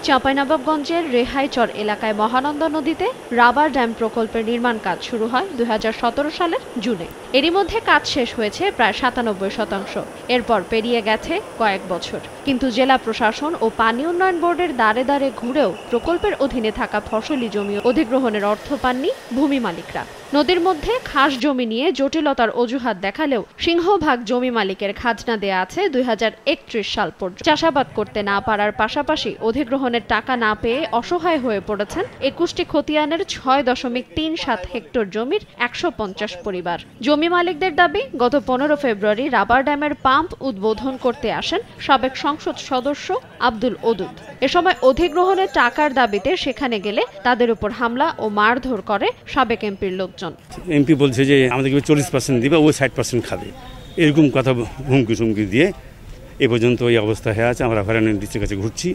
চাঁপাইনবাবগঞ্জের রেহাইচর এলাকায় মহানন্দা নদীতে রাবার ড্যাম প্রকল্পের নির্মাণ কাজ শুরু হয় ২০১৭ সালের জুনে। এরই মধ্যে কাজ শেষ হয়েছে প্রায় ৯৭%। এরপর পেরিয়ে গেছে কয়েক বছর, কিন্তু জেলা প্রশাসন ও পানি উন্নয়ন বোর্ডের দ্বারে দ্বারে ঘুরেও প্রকল্পের অধীনে থাকা ফসলি জমি অধিগ্রহণের অর্থ পাননি ভূমি মালিকরা। নদীর মধ্যে খাস জমি নিয়ে জটিলতার অজুহাত দেখালেও সিংহভাগ জমি মালিকের খাজনা দেয়া আছে ২০৩১ সাল পর্যন্ত। চাষাবাদ করতে না পারার পাশাপাশি অধিগ্রহণের টাকা না পেয়ে অসহায় হয়ে পড়েছেন ২১টি খতিয়ানের ৬.৩৭ হেক্টর জমির ১৫০ পরিবার। জমি মালিকদের দাবি, গত ১৫ ফেব্রুয়ারি রাবার ড্যামের পাম্প উদ্বোধন করতে আসেন সাবেক সংসদ সদস্য আব্দুল ওদুদ। এ সময় অধিগ্রহণের টাকার দাবিতে সেখানে গেলে তাদের উপর হামলা ও মারধর করে সাবেক এমপির লোকজন। এমপি বলছে যে আমাদেরকে 40% দিবে, ও 60% খাবে, এরকম কথা হুমকি দিয়ে এ পর্যন্ত এই অবস্থা হয়ে আছে। আমরা হয়রানির ডিসের কাছে ঘুরছি।